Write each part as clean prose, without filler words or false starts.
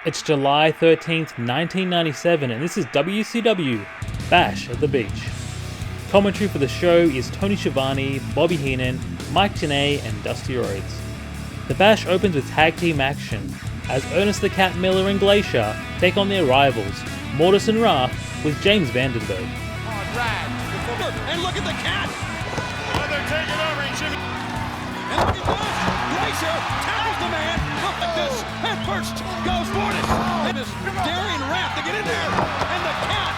It's July 13th, 1997, and this is WCW Bash at the Beach. Commentary for the show is Tony Schiavone, Bobby Heenan, Mike Tenay, and Dusty Rhodes. The Bash opens with tag team action, as Ernest the Cat Miller and Glacier take on their rivals, Mortis and Ra, with James Vandenberg. Hard ride. And look at the Cat! Oh, they're taking over, and Jimmy. And look at this! Glacier tackles the man! Look at this! Head first goes Mortis! And this daring rap to get in there! And the Cat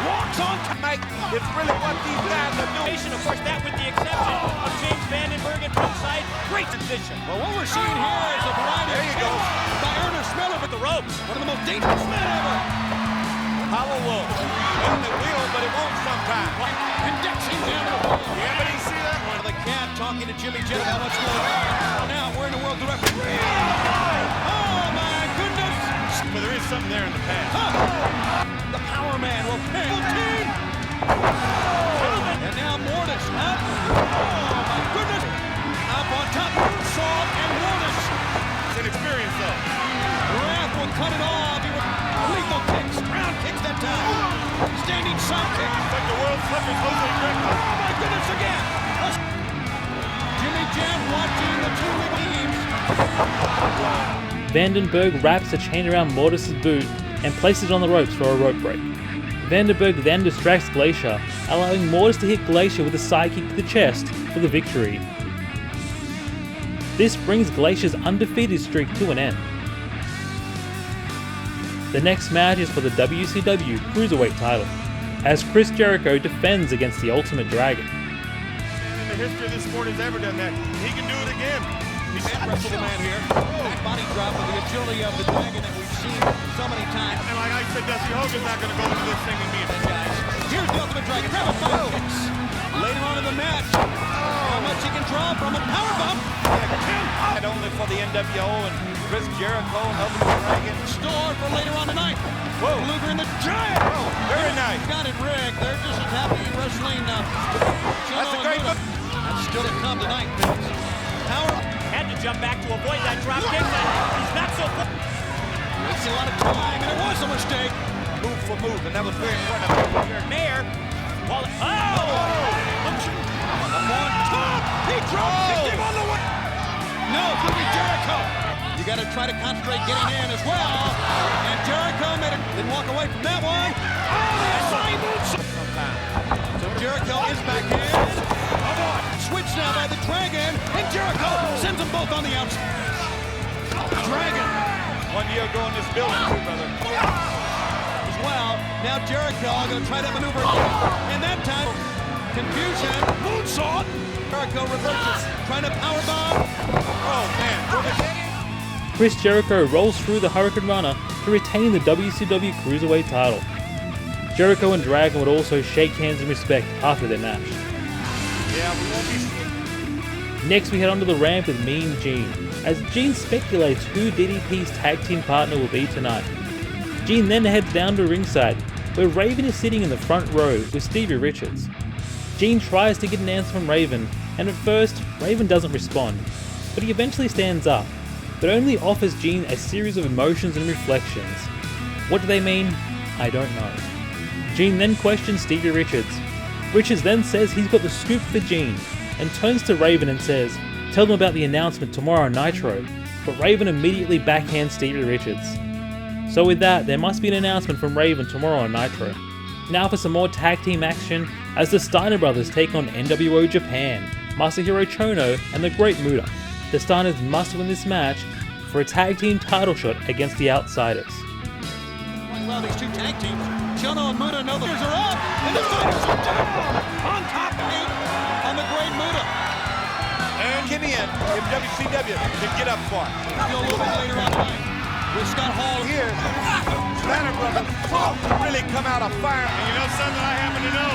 walks on Mike, it's really what these guys are doing. Of course, that with the exception of James Vandenberg at ringside. Great position. Well, what we're seeing here is a variety There you go. by Ernest Miller With the ropes. one of the most dangerous men ever! Hollow wolf. Well, it will, but it won't sometimes. And Dexing down to the floor. Yeah, but you see that one? The Cat talking to Jimmy Jett about what's going on. Now we're in the world director. Oh my goodness! But there is something there in the past. The Power Man will pin. And now Mortis up. Oh my goodness! Up on top. Salt and Mortis. It's an experience, though. Wrath will cut it off. He will lethal kicks. Round kicks that time. Standing side kick. It's like the world's toughest Jose Greco. Oh my goodness again! Jimmy Jett watching the two teams. Vandenberg wraps a chain around Mortis' boot and places it on the ropes for a rope break. Vandenberg then distracts Glacier, allowing Mortis to hit Glacier with a side kick to the chest for the victory. This brings Glacier's undefeated streak to an end. The next match is for the WCW Cruiserweight title, as Chris Jericho defends against the Ultimate Dragon. In the history of this sport has ever done that. He can do it again. He's wrestled the man here. That body drop with the agility of the Dragon that we've seen so many times. And like I said, Dusty Hogan's not going to go into this thing and be a Guys, here's the Ultimate Dragon. Grab a five kicks. Later on in the match, how much he can draw from a power bump. Not only for the NWO and Chris Jericho and Ultimate Dragon. Stored for later on tonight. Whoa. Luger and the Giant. Oh, very nice. Got it rigged. They're just as happy wrestling. That's a great look. That's still to come tonight. Power. Had to jump back to avoid that drop kick, but he's not so good. Wasting a lot of time, and it was a mistake. Move for move, and that was very important. Mayor. Oh! Up on top. He kicked him on the way. No, it's going to be Jericho. You got to try to concentrate getting in as well. And Jericho didn't walk away from that one. So Jericho is back in. Switch now by the Dragon. And Jericho sends them both on the outside. Dragon. 1 year ago in this building, too, brother. As well. Now Jericho going to try that maneuver again. And that time, confusion. Moonsault. Jericho reverses. Trying to powerbomb. Oh, man. Chris Jericho rolls through the Hurricane Runner to retain the WCW Cruiserweight title. Jericho and Dragon would also shake hands in respect after their match. Yeah, we won't be... Next we head onto the ramp with Mean Gene, as Gene speculates who DDP's tag team partner will be tonight. Gene then heads down to ringside, where Raven is sitting in the front row with Stevie Richards. Gene tries to get an answer from Raven, and at first, Raven doesn't respond, but he eventually stands up, but only offers Gene a series of emotions and reflections. What do they mean? I don't know. Gene then questions Stevie Richards. Richards then says he's got the scoop for Gene, and turns to Raven and says, tell them about the announcement tomorrow on NITRO, but Raven immediately backhands Stevie Richards. So with that, there must be an announcement from Raven tomorrow on NITRO. Now for some more tag team action, as the Steiner brothers take on NWO Japan, Masahiro Chono, and the Great Muta. The Steiners must win this match for a tag team title shot against the Outsiders. Well, these two tag teams, Chono and Muta, know the Steiners are up, and the Steiners are down on top on the Great Muta. And Kimmy in if WCW can get up far. Go a little bit later on tonight with Scott Hall Here, Steiner brothers really come out of fire. And you know something I happen to know?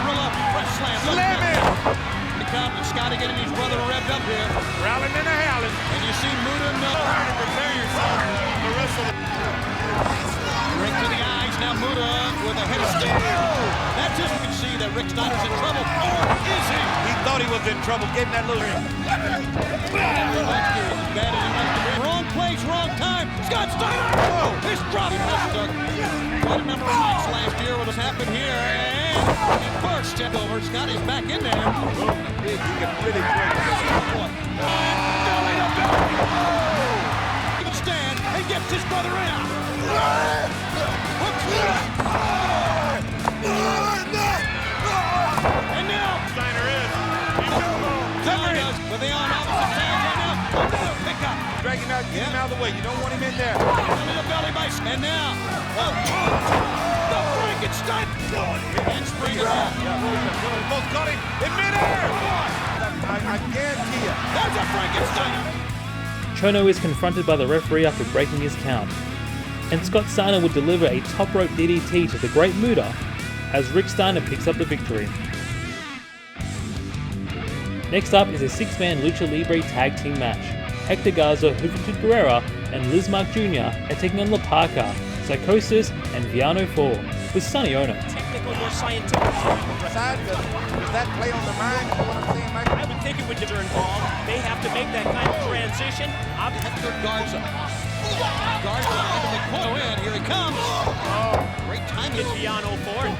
Roll up, fresh slam. Slam it! Scotty getting his brother revved up here. Growling and a howling. And you see Muta and Trying to prepare yourself to wrestle. Ring to the eyes, now Muta with a head of steam. That's just, you can see that Rick Steiner's in trouble. Or is he? He thought he was in trouble, gave him that little ring. Bad as he wants to be. Wrong place, wrong time. check over. Scotty's back in there. Big, he can really break this. Belly to belly. He can stand and gets his brother in. And now Steiner is. But they on opposite sides right now. Another pickup. Drag him out, get him out of the way. You don't want him in there. Belly to belly by. And now the Frankenstein. And spring it out. Both got him in midair. I guarantee you. There's a Frankenstein. Chono is confronted by the referee after breaking his count, and Scott Steiner would deliver a top rope DDT to the Great Muta as Rick Steiner picks up the victory. Next up is a 6-man Lucha Libre tag team match. Hector Garza, Juventud Guerrera, and Lizmark Jr. are taking on Parka, Psychosis, and Villano 4, with Sonny Onoo. Technical, more scientific. Does that play on the mind? You know what I'm saying, Mike? I would think it would be involved. They have to make that kind of transition. Hector Garza. Garza into the corner in. Here he comes. Great timing. Get Villano 4.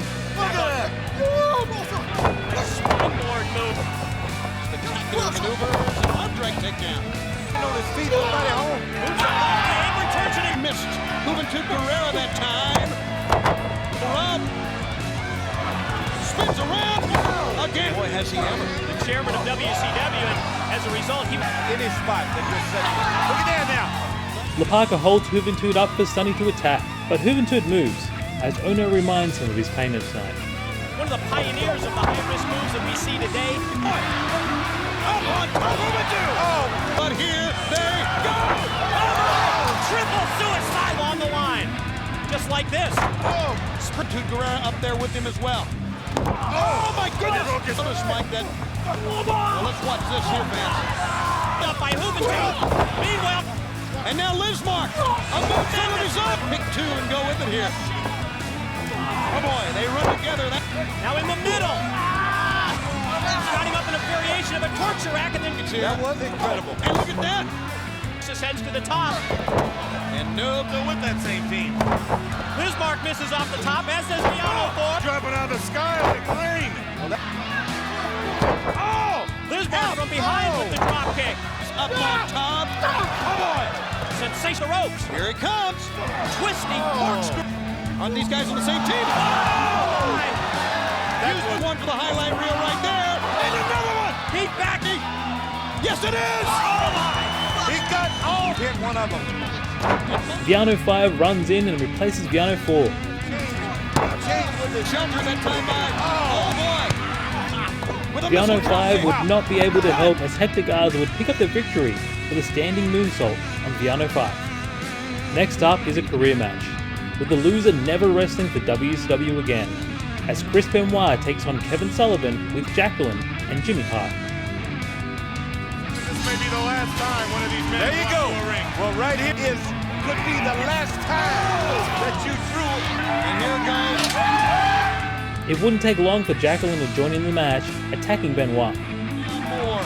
Springboard move. Spectacular maneuvers. Andre takedown. On his feet, nobody home. Returns and he missed. Juventud Guerrera that time. Run. Spins around. Again. Boy, has he ever. The chairman of WCW, and as a result, he... In his spot. Look at that now. Parka holds Juventud up for Sonny to attack, but Juventud moves, as Onoo reminds him of his pain tonight. One of the pioneers of the high-risk moves that we see today. But here they go. Triple suicide on the line. Just like this. Sprint to Guerrera up there with him as well. Oh my goodness! Spike that. Well, let's watch this here, fans. Up by Juventud. Meanwhile, and now Lizmark. A move from his up. Pick two and go with it here. Oh boy, they run together. now in the middle. Got him up in a variation of a torture rack, and then That was incredible. And look at that. just heads to the top. And Noob with that same team. Lizmark misses off the top, as does Villano 4. Dropping out of the sky like rain. Lizmark from behind with the drop kick. Up on top. Oh boy. Sensational ropes. Here he comes. Twisting corkscrew. Aren't these guys on the same team? Here's one for the highlight reel right there. And another one. Heat back. Yes, it is. Oh my. He got hit one of them. Villano 5 runs in and replaces Villano 4. Change with the shelter that time by. Oh boy. With a Villano missile 5 drop would kick. not be able to help as Hector Garza would pick up the victory with a standing moonsault on Villano 5. Next up is a career match, with the loser never wrestling for WCW again, as Chris Benoit takes on Kevin Sullivan with Jacqueline and Jimmy Hart. This may be the last time one of these men. There you go. Well, right here could be the last time that you threw it. And here goes. It wouldn't take long for Jacqueline to join in the match, attacking Benoit. Four.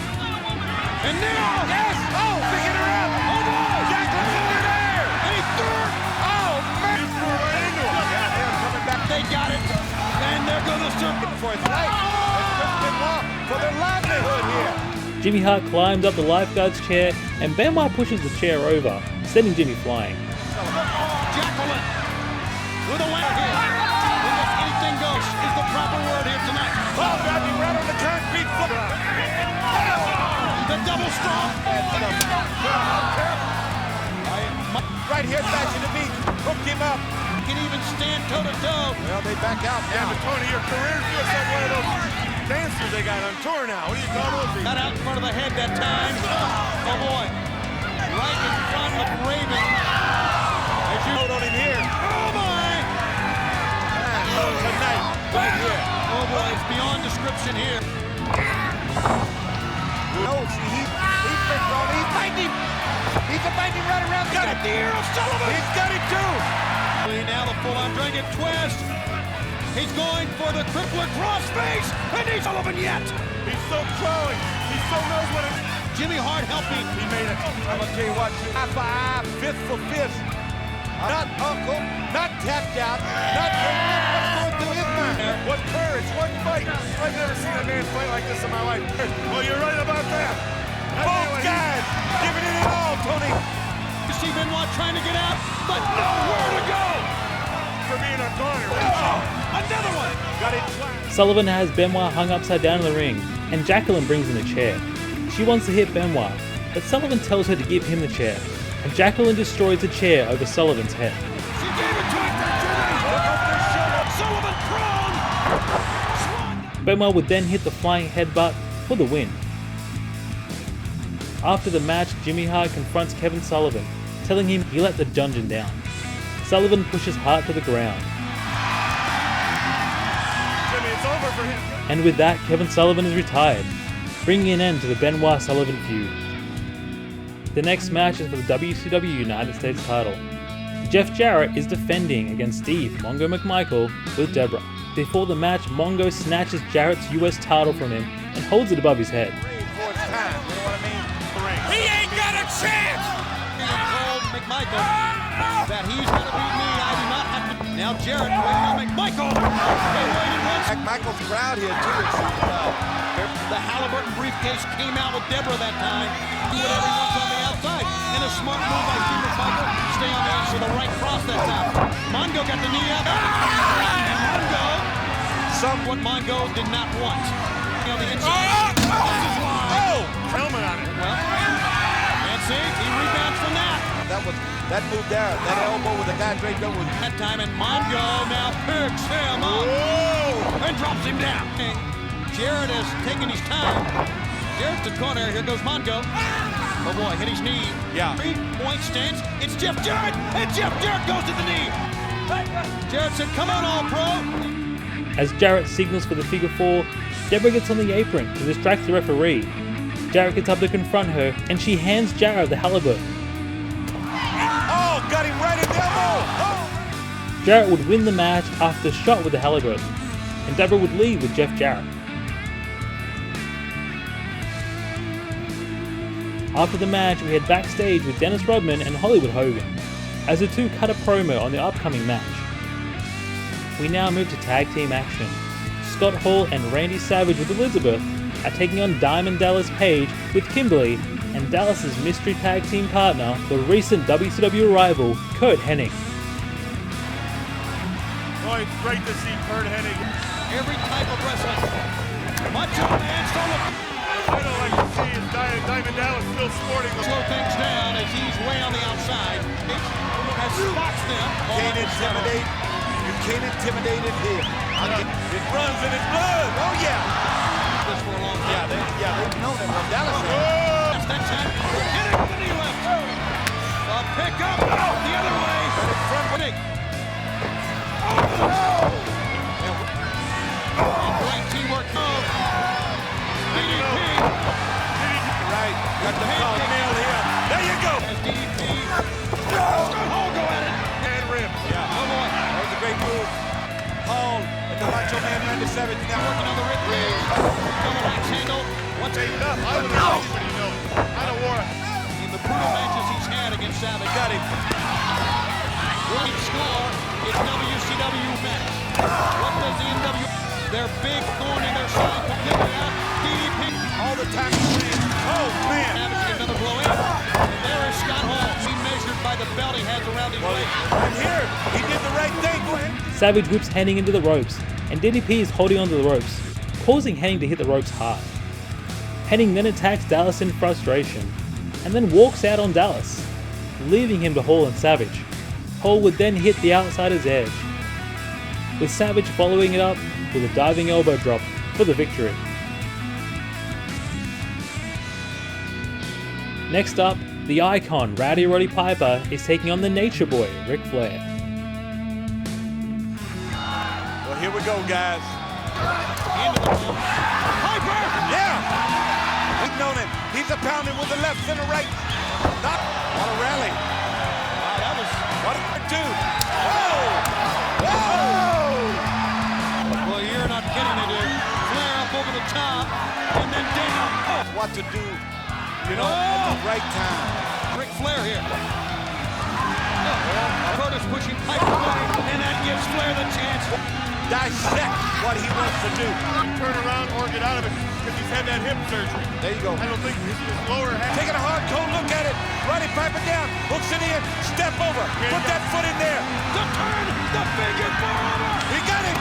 And now. Yes! Oh, picking her up! Oh, boy! Jacqueline's in there! And he threw it. Oh, man! He threw her right into him. Yeah, they're coming back. They got it. And there goes the circle. For his life. That's Chris Benoit for their livelihood here. Jimmy Hart climbs up the lifeguard's chair, and Benoit pushes the chair over, sending Jimmy flying. Jacqueline with a leg here. Anything goes is the proper word here tonight. Oh, driving right on the concrete foot. The double strong. Right here, back to the beat. Hook him up. Can even stand toe to toe. Well, they back out now. Yeah, but Tony, your career feels like one of those dancers they got on tour now. What do you call those? Got out in front of the head that time. Oh boy. Right in front of Raven. As you hold on him here. Oh my. Tonight, right here. Oh boy, it's beyond description here. No, see, he's been thrown. He's fighting him. He's fighting right around. Got it, the ear of Sullivan. He's got him too. Now the full-on dragon twist. He's going for the crippler crossface, and he's Sullivan yet. He's so crawling. He so knows what it is. Jimmy Hart helping. He made it. I'm going to tell you what. Eye for eye, fist for fist. Not uncle, not tapped out, not what's going still is mine. What courage, what fight. I've never seen a man fight like this in my life. Well, you're right about that. Both guys giving it all, Tony. You see Benoit trying to get out, but nowhere to go. For being a corner. Another one. Got it twice. Sullivan has Benoit hung upside down in the ring, and Jacqueline brings in a chair. She wants to hit Benoit, but Sullivan tells her to give him the chair, and Jacqueline destroys the chair over Sullivan's head. She gave it to him for Sullivan. Benoit would then hit the flying headbutt for the win. After the match, Jimmy Hart confronts Kevin Sullivan, telling him he let the dungeon down. Sullivan pushes Hart to the ground. Jimmy, it's over for him. And with that, Kevin Sullivan is retired, bringing an end to the Benoit-Sullivan feud. The next match is for the WCW United States title. Jeff Jarrett is defending against Steve Mongo McMichael with Deborah. Before the match, Mongo snatches Jarrett's US title from him and holds it above his head. He ain't got a chance! McMichael, that he's going to beat me, I do not have to. Now Jarrett waiting on McMichael. They waited once. McMichael's proud here too. The Halliburton briefcase came out with Deborah that time. Do whatever he wants on the outside. And a smart move by Steve McMichael. Stay on the edge with the right cross that time. Mongo got the knee up. And Mongo, what Mongo did not want. On the inside. Oh! Helmet on it. Well, and see, he rebounds from that. That move there, that elbow with the guy draped over. That time, and Mongo now picks him up. Whoa! And drops him down. Jarrett is taking his time. Jarrett's the corner. Here goes Mongo. Oh boy, hit his knee. Yeah. 3-point stance. It's Jeff Jarrett. And Jeff Jarrett goes to the knee. Jarrett said, come on, all pro. As Jarrett signals for the figure 4, Deborah gets on the apron to distract the referee. Jarrett gets up to confront her, and she hands Jarrett the halibut. Oh, got him right in the elbow. Oh. Jarrett would win the match after a shot with the halibut, and Deborah would leave with Jeff Jarrett. After the match, we head backstage with Dennis Rodman and Hollywood Hogan, as the two cut a promo on the upcoming match. We now move to tag team action. Scott Hall and Randy Savage with Elizabeth are taking on Diamond Dallas Page with Kimberly and Dallas's mystery tag team partner, the recent WCW rival, Curt Hennig. Boy, it's great to see Curt Hennig. Every type of wrestling. Macho Man solo. I don't like to see is Diamond Dallas still sporting the Slow things down as he's way on the outside. Has spots them. Can't intimidate. You can't intimidate it here. It runs in his blood. Oh yeah. This for a long time. They've known him from Dallas. That's that time. Hit it with the knee left. A pick up the other way. From Hennig. Great teamwork. DDP. Right. Got the call nailed here. There you go. As DDP. Scott Hall go at it. And rib. Yeah. Oh boy. That was a great move. Hall and the Macho Man Randy Savage now Working on the rib cage. Double axe handle. What's Hey, enough. I would have but he knows. I don't war. in the brutal matches he's had against Savage? Got him. Great score. It's WCW Bash. What does the NW? Their big thorn in their side completely out. DDP. All the time he's winning. Oh, man. Savage get another blow in. And there is Scott Hall. He measured by the belt he has around his waist. And here, he did the right thing. Go ahead. Savage whips Hennig into the ropes, and DDP is holding onto the ropes, causing Hennig to hit the ropes hard. Hennig then attacks Dallas in frustration, and then walks out on Dallas, leaving him to Hall and Savage. Hall would then hit the outsider's edge, with Savage following it up with a diving elbow drop for the victory. Next up, the icon Rowdy Roddy Piper is taking on the Nature Boy, Ric Flair. Well, here we go, guys. Into the room. Piper! Yeah! We've known him. He's a pounding with the left and the right. Not what a rally. Wow, that was What a two. Whoa! Whoa! well, you're not kidding me, dude. Flair up over the top, and then down. Oh, What to do, you know, at the right time. Ric Flair here. Oh, Curtis pushing Piper away, and that gives Flair the chance. Dissect what he wants to do. Turn around or get out of it because he's had that hip surgery. There you go. I don't think his lower half. Taking a hard cold look at it. Roddy Piper down. Hooks it in. Step over. Put that foot in there. The turn. The figure four. He got him.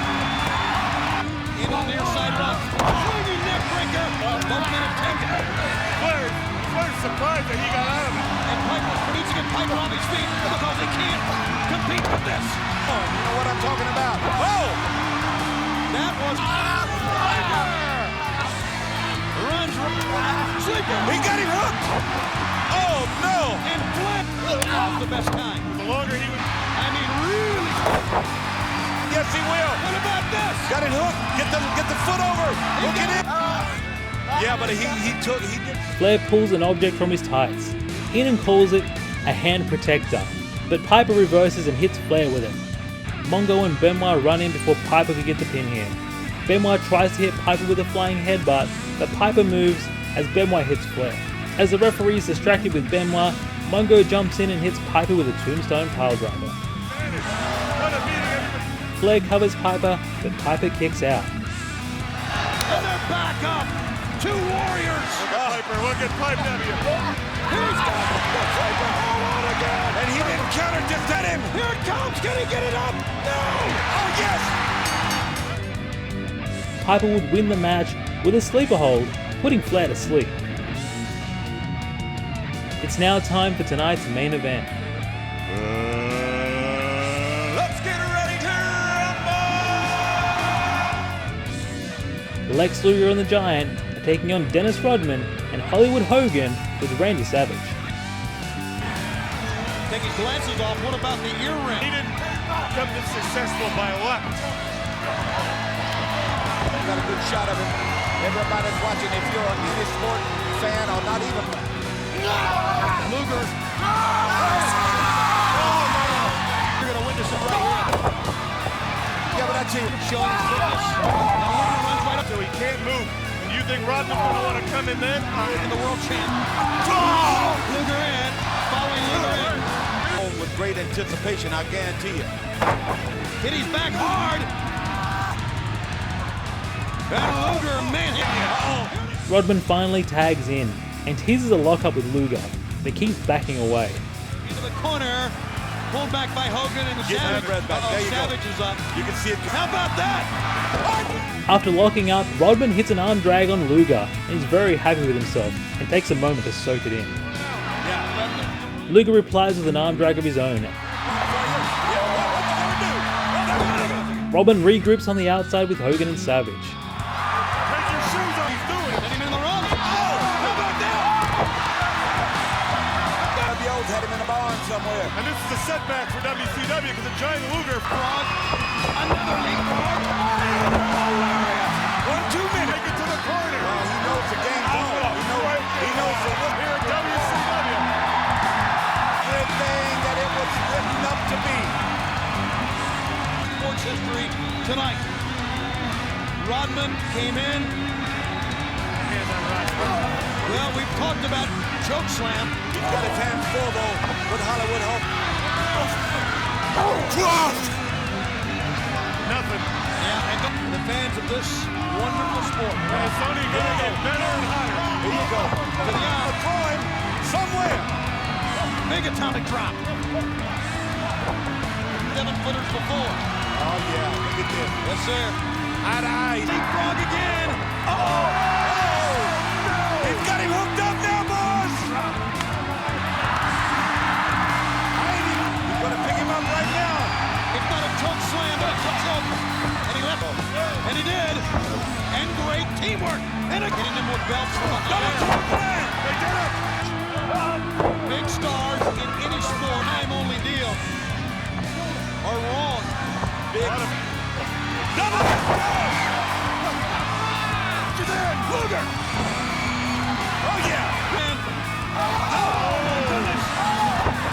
In on the near side run. Swinging neck breaker. Moment attempted. Flair's surprised that he got out of it. And Piper needs to get Piper on his feet because he can't compete with this. Oh, you know what I'm talking about. Oh! That was runs sleeper. He got him hooked. Oh no! And Flair off the best kind. The longer he was, I mean, really. yes, he will. What about this? Got it hooked. Get the foot over. Hook it in. Yeah, but he did. Flair pulls an object from his tights. Heenan calls it a hand protector, but Piper reverses and hits Flair with it. Mongo and Benoit run in before Piper could get the pin here. Benoit tries to hit Piper with a flying headbutt, but Piper moves as Benoit hits Flair. As the referee is distracted with Benoit, Mongo jumps in and hits Piper with a tombstone piledriver. Flair covers Piper, but Piper kicks out. And they're back up. Two warriors. Look at Pipe W. He's got the Piper. Hold on again. And he didn't counter, just hit him. Here it comes. Can he get it up? No. Oh, yes. Piper would win the match with a sleeper hold, putting Flair to sleep. It's now time for tonight's main event. Let's get ready to rumble. Lex Luger and the Giant are taking on Dennis Rodman and Hollywood Hogan with Randy Savage. Take his glasses off. What about the earring? He didn't become this successful by luck. Got a good shot of him. Everybody's watching. If you're any sport fan or not even. Luger. You're going to witness it right here. Yeah, but that's it. Showing his fitness. Now Luger runs right up So he can't move. And you think Rodman's going to want to come in then? to the world champ. Luger in. Following Luger in. With great anticipation, I guarantee you. Hit his back hard. And Luger, man. Rodman finally tags in and teases a lockup with Luger, but keeps backing away. Into the corner. Pulled back by Hogan and Get Savage. that red back. There you Savage go. is up. You can see it. How about that? After locking up, Rodman hits an arm drag on Luger and he's very happy with himself and takes a moment to soak it in. Luger replies with an arm drag of his own. Rodman regroups on the outside with Hogan and Savage. Take your shoes off. He's doing it. Hit him in the run. How about that? WO's had him in a barn somewhere. And this is a setback for WCW because the Giant Luger Frog. Another leapfrog. Hilarious. 1-2 minutes. Take it to the corner. He knows the game's on. He knows the look. Here at WCW. Everything that it was written up to be. Sports history tonight. Rodman came in. Well, we've talked about choke slam. He's got his hands full though with Hollywood Hope. Nothing. Yeah, and the fans of this wonderful sport. And Sonny gonna get better and hotter. Here you go. To the eye. Throw him somewhere. Big atomic drop. 7-footers before. Oh yeah, look at this. Yes, sir. Eye to eye. Leapfrog again. Oh! He's got him hooked up now, boys. He's gonna pick him up right now. It's not a choke slam, but it's a choke. And he left. And he did. And great teamwork. And getting him with belts from behind. They did it. Big stars in any sport, time-only deal, are wrong. Big. Double. Luger. Oh yeah. And, oh my goodness.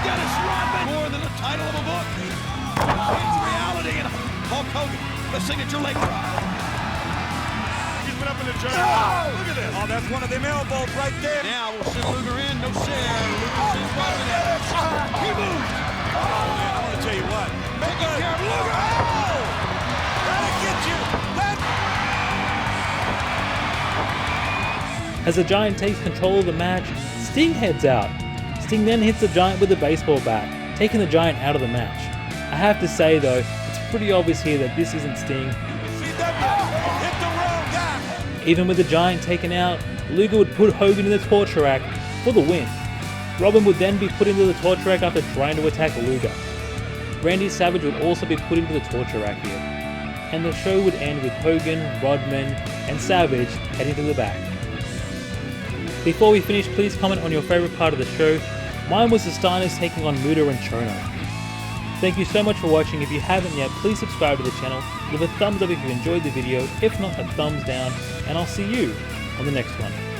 Dennis Rodman. More than the title of a book. It's reality. And Hulk Hogan, the signature leg drop. He's been up in the giant. Look at this. Oh, that's one of them elbows right there. Now we'll send Luger in. No share. Luger sends Rodman in. He moves. As the Giant takes control of the match, Sting heads out. Sting then hits the Giant with a baseball bat, taking the Giant out of the match. I have to say though, it's pretty obvious here that this isn't Sting. Even with the Giant taken out, Luger would put Hogan in the torture rack for the win. Rodman would then be put into the torture rack after trying to attack Luger. Randy Savage would also be put into the torture rack here. And the show would end with Hogan, Rodman, and Savage heading to the back. Before we finish, please comment on your favourite part of the show. Mine was the Steiners taking on Muta and Chono. Thank you so much for watching. If you haven't yet, please subscribe to the channel, give a thumbs up if you enjoyed the video, if not a thumbs down, and I'll see you on the next one.